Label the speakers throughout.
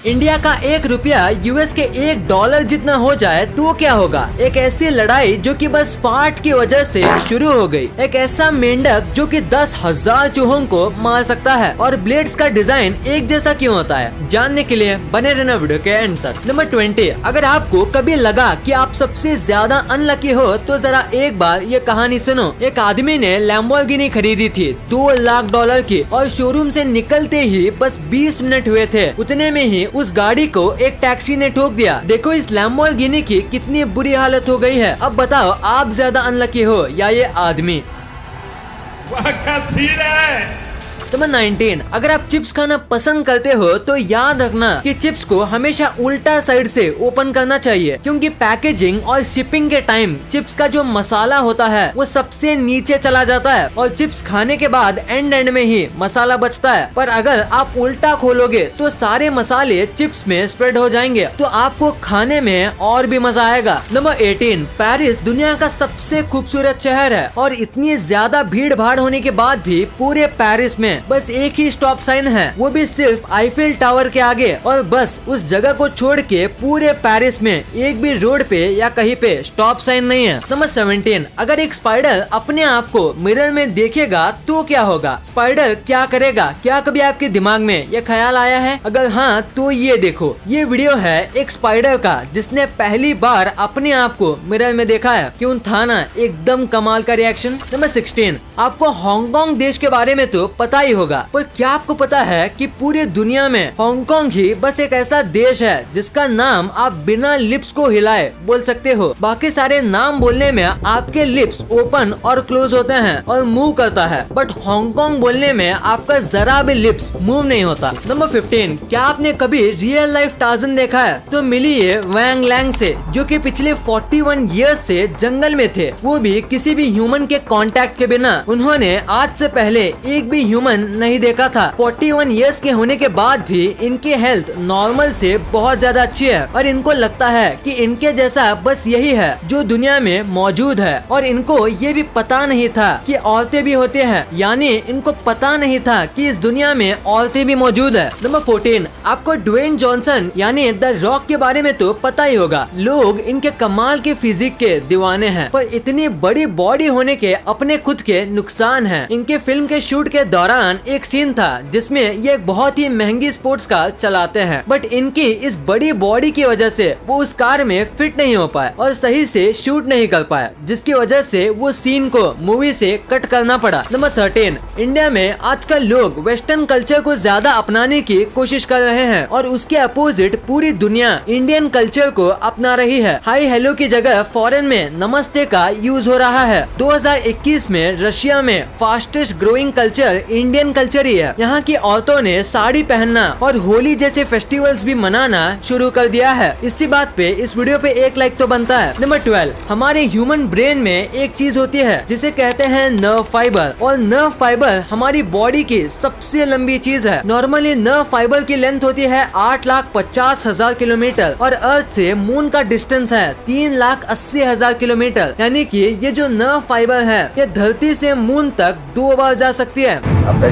Speaker 1: India का 1 रुपया US के $1 जितना हो जाए तो क्या होगा। एक ऐसी लड़ाई जो कि बस फाट की वजह से शुरू हो गई। एक ऐसा मेंढक जो कि 10,000 चूहों को मार सकता है। और ब्लेड्स का डिजाइन एक जैसा क्यों होता है, जानने के लिए बने रहना वीडियो के एंड तक। नंबर 20, अगर आपको कभी लगा कि आप सबसे ज्यादा अनलकी हो तो जरा एक बार ये कहानी सुनो। एक आदमी ने लैम्बोर्गिनी खरीदी थी $2 लाख की, और शोरूम से निकलते ही बस 20 मिनट हुए थे, उतने में ही उस गाड़ी को एक टैक्सी ने ठोक दिया। देखो इस लैम्बोर्गिनी की कितनी बुरी हालत हो गई है। अब बताओ आप ज्यादा अनलकी हो या ये आदमी। नंबर 19, अगर आप चिप्स खाना पसंद करते हो तो याद रखना कि चिप्स को हमेशा उल्टा साइड से ओपन करना चाहिए, क्योंकि पैकेजिंग और शिपिंग के टाइम चिप्स का जो मसाला होता है वो सबसे नीचे चला जाता है और चिप्स खाने के बाद एंड में ही मसाला बचता है। पर अगर आप उल्टा खोलोगे तो सारे मसाले चिप्स में स्प्रेड हो जाएंगे, तो आपको खाने में और भी मजा आएगा। नंबर 18, पेरिस दुनिया का सबसे खूबसूरत शहर है और इतनी ज्यादा भीड़ भाड़ होने के बाद भी पूरे पेरिस में बस एक ही स्टॉप साइन है, वो भी सिर्फ आईफिल टावर के आगे। और बस उस जगह को छोड़ के पूरे पेरिस में एक भी रोड पे या कहीं पे स्टॉप साइन नहीं है। नंबर 17, अगर एक स्पाइडर अपने आप को मिरर में देखेगा तो क्या होगा। स्पाइडर क्या करेगा, क्या कभी आपके दिमाग में ये ख्याल आया है? अगर हाँ तो ये देखो, ये वीडियो है एक स्पाइडर का जिसने पहली बार अपने आप को मिरर में देखा है। क्यों था ना एकदम कमाल का रिएक्शन। नंबर 16, आपको हांगकांग देश के बारे में तो पता ही होगा, पर क्या आपको पता है कि पूरे दुनिया में हांगकांग ही बस एक ऐसा देश है जिसका नाम आप बिना लिप्स को हिलाए बोल सकते हो। बाकी सारे नाम बोलने में आपके लिप्स ओपन और क्लोज होते हैं और मूव करता है, बट हांगकांग बोलने में आपका जरा भी लिप्स मूव नहीं होता। नंबर 15, क्या आपने कभी रियल लाइफ टार्ज़न देखा है? तो मिली ये वैंग लैंग से, जो कि पिछले 41 इयर्स से जंगल में थे, वो भी किसी भी ह्यूमन के कांटेक्ट के बिना। उन्होंने आज से पहले एक भी ह्यूमन नहीं देखा था। 41 इयर्स के होने के बाद भी इनकी हेल्थ नॉर्मल से बहुत ज्यादा अच्छी है और इनको लगता है कि इनके जैसा बस यही है जो दुनिया में मौजूद है। और इनको ये भी पता नहीं था कि औरतें भी होती हैं, यानी इनको पता नहीं था कि इस दुनिया में औरतें भी मौजूद है। नंबर 14, आपको ड्वेन जॉनसन यानी द रॉक के बारे में तो पता ही होगा। लोग इनके कमाल के फिजिक के दीवाने हैं, पर इतनी बड़ी बॉडी होने के अपने खुद के नुकसान हैं। इनके फिल्म के शूट के दौरान एक सीन था जिसमें ये एक बहुत ही महंगी स्पोर्ट्स कार चलाते हैं, बट इनकी इस बड़ी बॉडी की वजह से वो उस कार में फिट नहीं हो पाए और सही से शूट नहीं कर पाए, जिसकी वजह से वो सीन को मूवी से कट करना पड़ा। नंबर 13, इंडिया में आजकल लोग वेस्टर्न कल्चर को ज्यादा अपनाने की कोशिश कर रहे हैं और उसके अपोजिट पूरी दुनिया इंडियन कल्चर को अपना रही है। हाई हेलो की जगह फॉरेन में नमस्ते का यूज हो रहा है। 2021 में रशिया में fastest growing culture Indian culture ही है। यहाँ की औरतों ने साड़ी पहनना और होली जैसे फेस्टिवल्स भी मनाना शुरू कर दिया है। इसी बात पे इस वीडियो पे एक लाइक तो बनता है। नंबर 12, हमारे ह्यूमन ब्रेन में एक चीज होती है जिसे कहते हैं नर्व फाइबर, और नर्व फाइबर हमारी बॉडी की सबसे लंबी चीज है। नॉर्मली नर्व फाइबर की लेंथ होती है 8,50,000 किलोमीटर और अर्थ से मून का डिस्टेंस है 3,80,000 किलोमीटर, यानी कि ये जो नर्व फाइबर है ये धरती से मून तक 2 बार जा सकती है।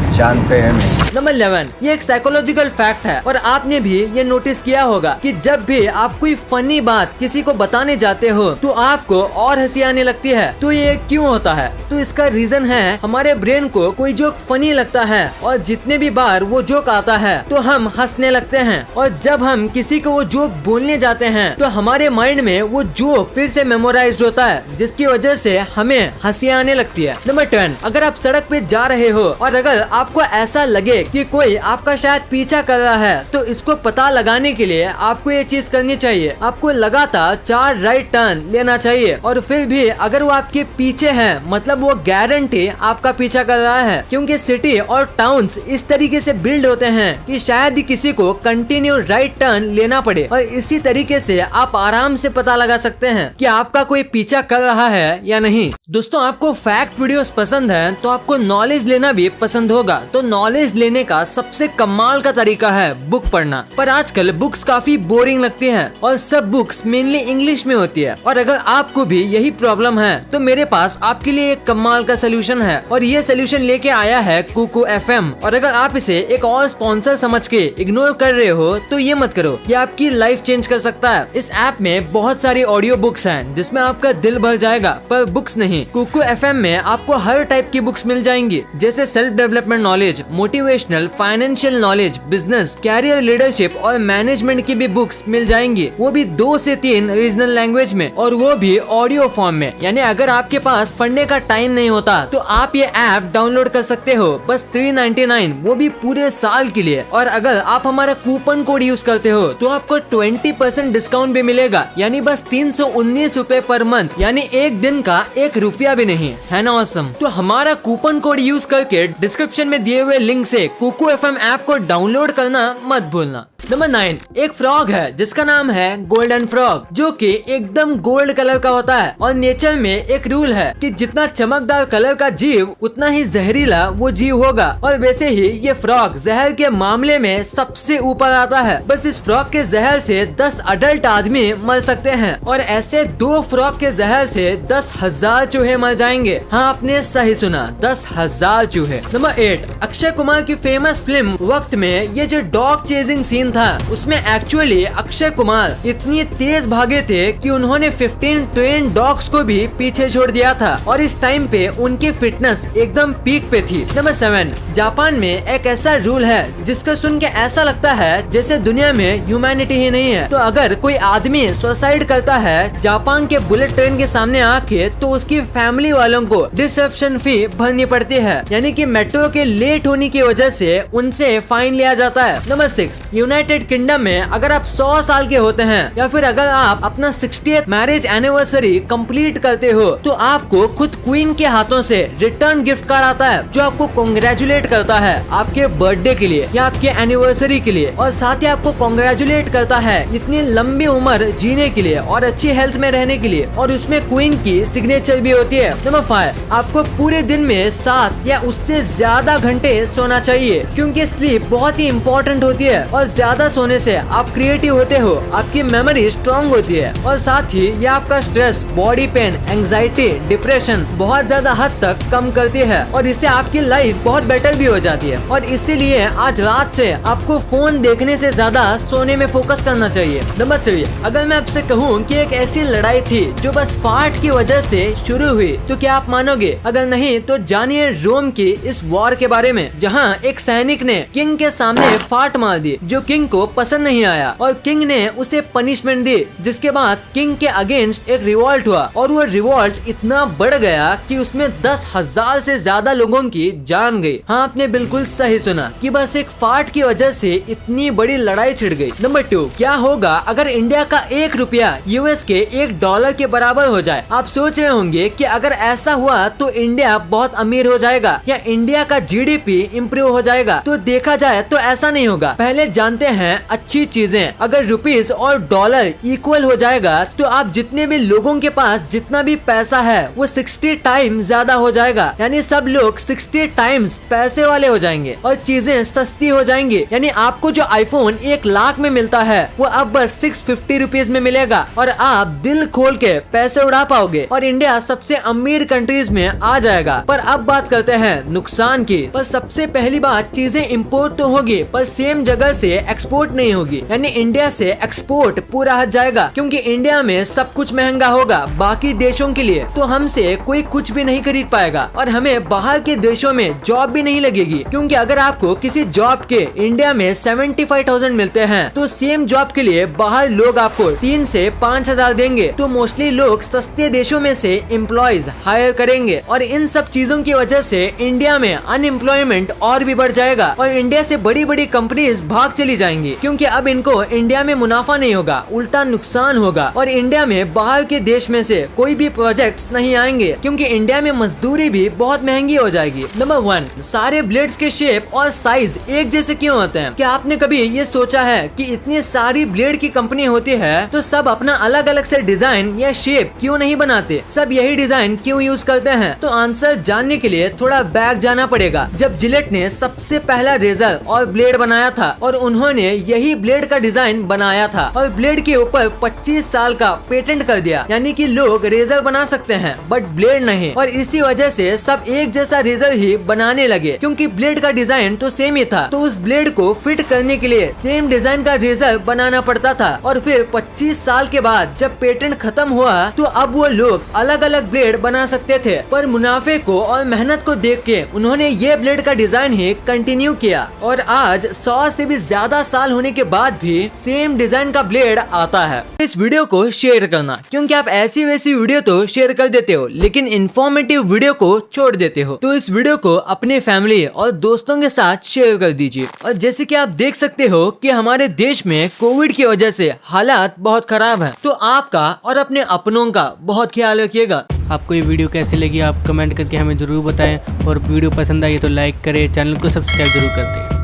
Speaker 2: चांद पे है।
Speaker 1: नंबर 11, ये एक साइकोलॉजिकल फैक्ट है और आपने भी ये नोटिस किया होगा कि जब भी आप कोई फनी बात किसी को बताने जाते हो तो आपको और हंसी आने लगती है। तो ये क्यों होता है? तो इसका रीजन है हमारे ब्रेन को कोई जोक फनी लगता है और जितने भी बार वो जोक आता है तो हम हंसने लगते हैं, और जब हम किसी को वो जोक बोलने जाते हैं तो हमारे माइंड में वो जोक फिर से मेमोराइज्ड होता है, जिसकी वजह से हमें हंसी आने लगती है। नंबर 10, अगर आप सड़क पे जा रहे हो और अगर आपको ऐसा लगे कि कोई आपका शायद पीछा कर रहा है तो इसको पता लगाने के लिए आपको ये चीज करनी चाहिए। आपको लगातार 4 राइट टर्न लेना चाहिए, और फिर भी अगर वो आपके पीछे है मतलब वो गारंटी आपका पीछा कर रहा है, क्योंकि सिटी और टाउन्स इस तरीके से बिल्ड होते हैं कि शायद ही किसी को कंटिन्यू राइट टर्न लेना पड़े, और इसी तरीके से आप आराम से पता लगा सकते हैं कि आपका कोई पीछा कर रहा है या नहीं। दोस्तों, आपको फैक्ट वीडियोस पसंद है तो आपको नॉलेज लेना भी पसंद पसंद होगा तो नॉलेज लेने का सबसे कमाल का तरीका है बुक पढ़ना। पर आजकल बुक्स काफी बोरिंग लगती हैं और सब बुक्स मेनली इंग्लिश में होती है। और अगर आपको भी यही प्रॉब्लम है तो मेरे पास आपके लिए एक कमाल का सोल्यूशन है और ये सोल्यूशन लेके आया है कुकू FM। और अगर आप इसे एक और स्पॉन्सर समझ के इग्नोर कर रहे हो तो ये मत करो, ये आपकी लाइफ चेंज कर सकता है। इस ऐप में बहुत सारी ऑडियो बुक्स हैं जिसमें आपका दिल भर जाएगा, पर बुक्स नहीं। कुकू FM में आपको हर टाइप की बुक्स मिल जाएंगी, जैसे self development knowledge, motivational, financial knowledge, business, career, leadership और मैनेजमेंट की भी बुक्स मिल जाएंगी, वो भी 2 से 3 रीजनल लैंग्वेज में, और वो भी ऑडियो फॉर्म में। यानी अगर आपके पास पढ़ने का टाइम नहीं होता तो आप ये ऐप डाउनलोड कर सकते हो बस 399, वो भी पूरे साल के लिए। और अगर आप हमारा कूपन कोड यूज करते हो तो आपको 20% डिस्काउंट भी मिलेगा, यानी बस 319 रूपए पर मंथ, यानी एक दिन का 1 रुपया भी नहीं, है ना ऑसम। तो हमारा कूपन कोड यूज करके डिस्क्रिप्शन में दिए हुए लिंक से कुकू FM ऐप को डाउनलोड करना मत भूलना। नंबर 9, एक फ्रॉग है जिसका नाम है गोल्डन फ्रॉग, जो कि एकदम गोल्ड कलर का होता है। और नेचर में एक रूल है कि जितना चमकदार कलर का जीव उतना ही जहरीला वो जीव होगा। और वैसे ही ये फ्रॉग जहर के मामले में सबसे ऊपर आता है। बस इस फ्रॉग के जहर से 10 अडल्ट आदमी मर सकते हैं और ऐसे 2 फ्रॉग के जहर से 10,000 चूहे मर जाएंगे। हाँ, आपने सही सुना, 10,000 चूहे। नंबर 8, अक्षय कुमार की फेमस फिल्म वक्त में ये जो डॉग चेजिंग सीन था उसमें एक्चुअली अक्षय कुमार इतनी तेज भागे थे कि उन्होंने 15 ट्रेन डॉग्स को भी पीछे छोड़ दिया था और इस टाइम पे उनकी फिटनेस एकदम पीक पे थी। नंबर 7, जापान में एक ऐसा रूल है जिसको सुन के ऐसा लगता है जैसे दुनिया में ह्यूमैनिटी ही नहीं है। तो अगर कोई आदमी सुसाइड करता है जापान के बुलेट ट्रेन के सामने आके तो उसकी फैमिली वालों को डिसरप्शन फी भरनी पड़ती है, यानी कि मेट्रो के लेट होने की वजह से उनसे फाइन लिया जाता है। नंबर 6, यूनाइटेड किंगडम में अगर आप 100 साल के होते हैं या फिर अगर आप अपना 60th मैरिज एनिवर्सरी कंप्लीट करते हो तो आपको खुद क्वीन के हाथों से रिटर्न गिफ्ट कार्ड आता है जो आपको कांग्रेचुलेट करता है आपके बर्थडे के लिए या आपके एनिवर्सरी के लिए, और साथ ही आपको कांग्रेचुलेट करता है इतनी लंबी उम्र जीने के लिए और अच्छी हेल्थ में रहने के लिए, और उसमें क्वीन की सिग्नेचर भी होती है। नंबर 5, आपको पूरे दिन में 7 या उससे ज्यादा घंटे सोना चाहिए क्योंकि स्लीप बहुत ही इम्पोर्टेंट होती है और ज्यादा सोने से आप क्रिएटिव होते हो, आपकी मेमोरी स्ट्रॉन्ग होती है और साथ ही ये आपका stress, body pain, anxiety, depression बहुत ज्यादा हद तक कम करती है और इससे आपकी लाइफ बहुत बेटर भी हो जाती है। और इसीलिए आज रात से आपको फोन देखने से ज्यादा सोने में फोकस करना चाहिए। नंबर 3, अगर मैं आपसे कहूँ कि एक ऐसी लड़ाई थी जो बस फाट की वजह से शुरू हुई तो क्या आप मानोगे? अगर नहीं तो जानिए रोम की इस वॉर के बारे में, जहाँ एक सैनिक ने किंग के सामने फाट मार दी जो किंग को पसंद नहीं आया और किंग ने उसे पनिशमेंट दी, जिसके बाद किंग के अगेंस्ट एक रिवॉल्ट हुआ और वो रिवॉल्ट इतना बढ़ गया कि उसमें 10,000 से ज्यादा लोगों की जान गई। हाँ, आपने बिल्कुल सही सुना कि बस एक फाट की वजह से इतनी बड़ी लड़ाई छिड़ गई। नंबर 2, क्या होगा अगर इंडिया का 1 रुपया यूएस के $1 के बराबर हो जाए? आप सोच रहे होंगे कि अगर ऐसा हुआ तो इंडिया बहुत अमीर हो जाएगा या इंडिया का GDP इम्प्रूव हो जाएगा। तो देखा जाए तो ऐसा नहीं होगा। पहले जानते हैं अच्छी चीजें, अगर रुपीस और डॉलर इक्वल हो जाएगा तो आप जितने भी लोगों के पास जितना भी पैसा है वो 60 टाइम ज्यादा हो जाएगा, यानी सब लोग 60 टाइम्स पैसे वाले हो जाएंगे और चीजें सस्ती हो जाएंगी। यानी आपको जो आईफोन 1 लाख में मिलता है वो अब बस 650 रुपीज में मिलेगा और आप दिल खोल के पैसे उड़ा पाओगे और इंडिया सबसे अमीर कंट्रीज में आ जाएगा। पर अब बात करते हैं नुकसान की। पर सबसे पहली बात, चीजें इम्पोर्ट तो होगी पर सेम जगह से एक्सपोर्ट नहीं होगी, यानी इंडिया से एक्सपोर्ट पूरा हट जाएगा क्योंकि इंडिया में सब कुछ महंगा होगा बाकी देशों के लिए, तो हमसे कोई कुछ भी नहीं खरीद पाएगा और हमें बाहर के देशों में जॉब भी नहीं लगेगी क्योंकि अगर आपको किसी जॉब के इंडिया में 75,000 मिलते हैं तो सेम जॉब के लिए बाहर लोग आपको 3 से 5,000 देंगे। तो मोस्टली लोग सस्ते देशों में से एम्प्लॉयज हायर करेंगे और इन सब चीजों की वजह से इंडिया में अनएम्प्लॉयमेंट और भी बढ़ जाएगा और इंडिया से बड़ी बड़ी कंपनीज भाग चली जाएंगी क्योंकि अब इनको इंडिया में मुनाफा नहीं होगा, उल्टा नुकसान होगा और इंडिया में बाहर के देश में से कोई भी प्रोजेक्ट्स नहीं आएंगे क्योंकि इंडिया में मजदूरी भी बहुत महंगी हो जाएगी। नंबर 1, सारे ब्लेड्स के शेप और साइज एक जैसे क्यों होते हैं? क्या आपने कभी ये सोचा है कि इतनी सारी ब्लेड की कंपनी होती है तो सब अपना अलग अलग से डिजाइन या शेप क्यों नहीं बनाते? सब यही डिजाइन क्यों यूज करते हैं? तो आंसर जानने के लिए थोड़ा बैक जाना पड़ेगा पड़ेगा जब जिलेट ने सबसे पहला रेजर और ब्लेड बनाया था और उन्होंने यही ब्लेड का डिजाइन बनाया था और ब्लेड के ऊपर 25 साल का पेटेंट कर दिया, यानी कि लोग रेजर बना सकते हैं बट ब्लेड नहीं। और इसी वजह से सब एक जैसा रेजर ही बनाने लगे क्योंकि ब्लेड का डिजाइन तो सेम ही था, तो उस ब्लेड को फिट करने के लिए सेम डिजाइन का रेजर बनाना पड़ता था। और फिर 25 साल के बाद जब पेटेंट खत्म हुआ तो अब वो लोग अलग अलग ब्लेड बना सकते थे, पर मुनाफे को और मेहनत को देख के उन्होंने ये ब्लेड का डिजाइन ही कंटिन्यू किया और आज 100 से भी ज्यादा साल होने के बाद भी सेम डिजाइन का ब्लेड आता है। इस वीडियो को शेयर करना, क्योंकि आप ऐसी वैसी वीडियो तो शेयर कर देते हो लेकिन इंफॉर्मेटिव वीडियो को छोड़ देते हो। तो इस वीडियो को अपने फैमिली और दोस्तों के साथ शेयर कर दीजिए। और जैसे कि आप देख सकते हो कि हमारे देश में कोविड की वजह से हालात बहुत खराब है, तो आपका और अपने अपनों का बहुत ख्याल रखिएगा।
Speaker 2: आपको ये वीडियो कैसी लगी आप कमेंट करके हमें ज़रूर बताएं और वीडियो पसंद आई तो लाइक करें, चैनल को सब्सक्राइब जरूर कर दें।